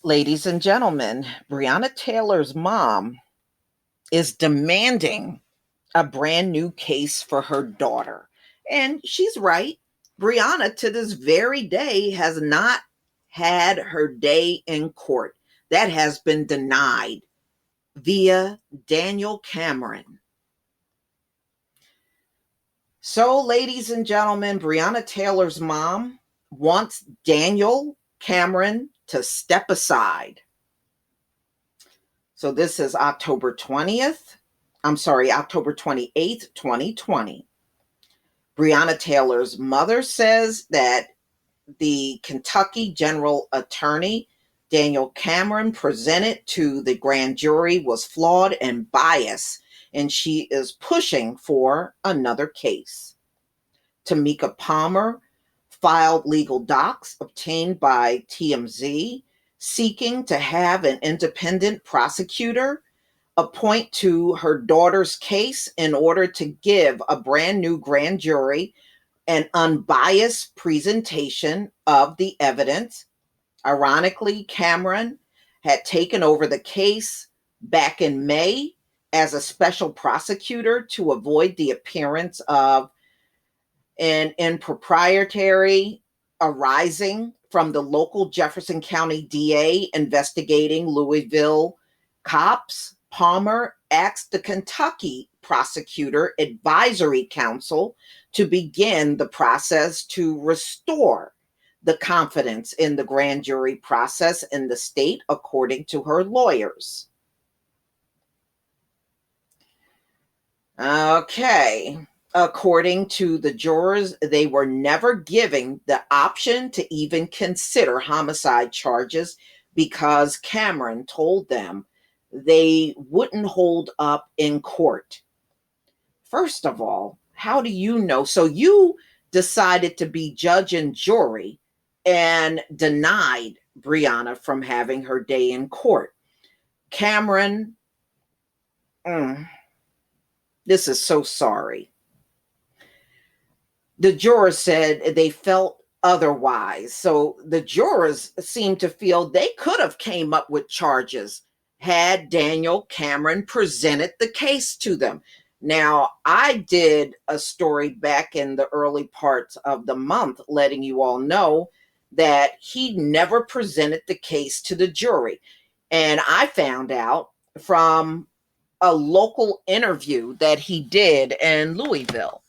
Ladies and gentlemen, Breonna Taylor's mom is demanding a brand new case for her daughter. And she's right. Breonna, to this very day, has not had her day in court. That has been denied via Daniel Cameron. So, ladies and gentlemen, Breonna Taylor's mom wants Daniel Cameron to step aside. So this is October 20th. I'm sorry, October 28th, 2020. Breonna Taylor's mother says that the Kentucky General Attorney, Daniel Cameron, presented to the grand jury was flawed and biased, and she is pushing for another case. Tamika Palmer filed legal docs obtained by TMZ seeking to have an independent prosecutor appoint to her daughter's case in order to give a brand new grand jury an unbiased presentation of the evidence. Ironically, Cameron had taken over the case back in May as a special prosecutor to avoid the appearance of an impropriety arising from the local Jefferson County DA investigating Louisville cops. Palmer asked the Kentucky Prosecutor Advisory Council to begin the process to restore the confidence in the grand jury process in the state, according to her lawyers. Okay. According to the jurors, they were never given the option to even consider homicide charges because Cameron told them they wouldn't hold up in court. First of all, how do you know? So you decided to be judge and jury and denied Breonna from having her day in court. Cameron, this is so sorry. The jurors said they felt otherwise. So the jurors seemed to feel they could have came up with charges had Daniel Cameron presented the case to them. Now, I did a story back in the early parts of the month letting you all know that he never presented the case to the jury. And I found out from a local interview that he did in Louisville.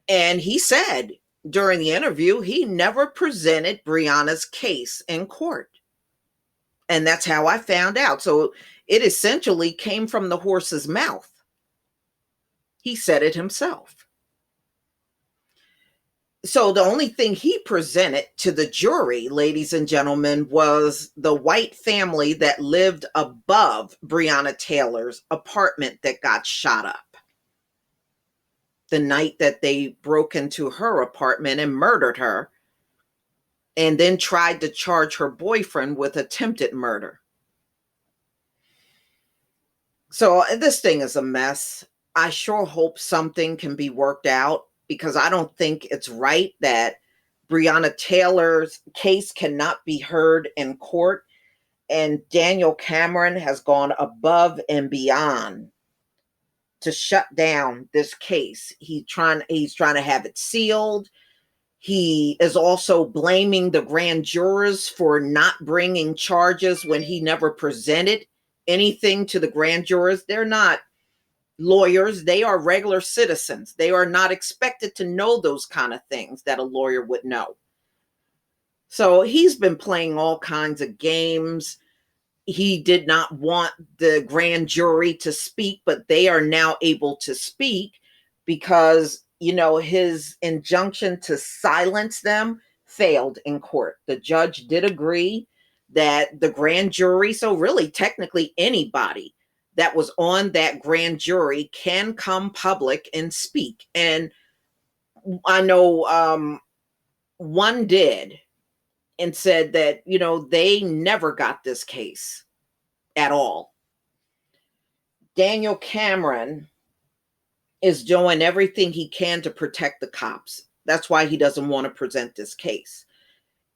And he said during the interview, he never presented Breonna's case in court. And that's how I found out. So it essentially came from the horse's mouth. He said it himself. So the only thing he presented to the jury, ladies and gentlemen, was the white family that lived above Breonna Taylor's apartment that got shot up the night that they broke into her apartment and murdered her, and then tried to charge her boyfriend with attempted murder. So this thing is a mess. I sure hope something can be worked out because I don't think it's right that Breonna Taylor's case cannot be heard in court, and Daniel Cameron has gone above and beyond to shut down this case. He's trying to have it sealed. He is also blaming the grand jurors for not bringing charges when he never presented anything to the grand jurors. They're not lawyers, they are regular citizens. They are not expected to know those kind of things that a lawyer would know. So he's been playing all kinds of games. He did not want the grand jury to speak, but they are now able to speak because, his injunction to silence them failed in court. The judge did agree that the grand jury, so really technically anybody that was on that grand jury can come public and speak. And I know one did and said that, they never got this case at all. Daniel Cameron is doing everything he can to protect the cops. That's why he doesn't want to present this case.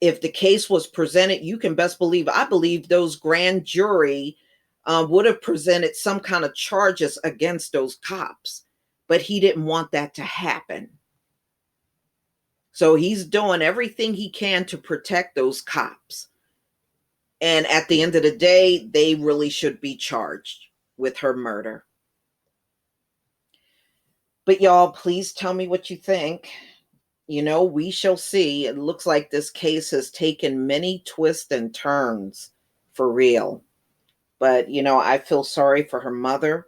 if the case was presented, you can best believe, I believe those grand jury would have presented some kind of charges against those cops, but he didn't want that to happen. So he's doing everything he can to protect those cops. And at the end of the day, they really should be charged with her murder. But y'all, please tell me what you think. We shall see. It looks like this case has taken many twists and turns for real. But, I feel sorry for her mother.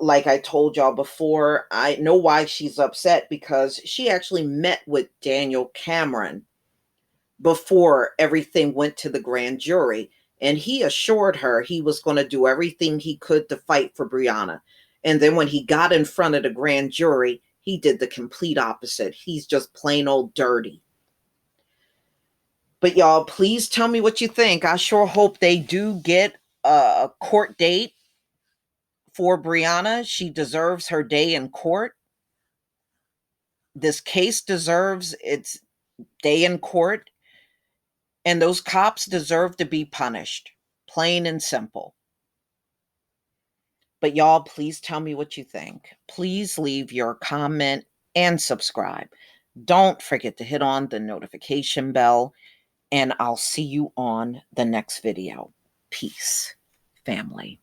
Like I told y'all before, I know why she's upset, because she actually met with Daniel Cameron before everything went to the grand jury. And he assured her he was going to do everything he could to fight for Breonna. And then when he got in front of the grand jury, he did the complete opposite. He's just plain old dirty. But y'all, please tell me what you think. I sure hope they do get a court date for Breonna. She deserves her day in court. This case deserves its day in court. And those cops deserve to be punished. Plain and simple. But y'all, please tell me what you think. Please leave your comment and subscribe. Don't forget to hit on the notification bell, and I'll see you on the next video. Peace, family.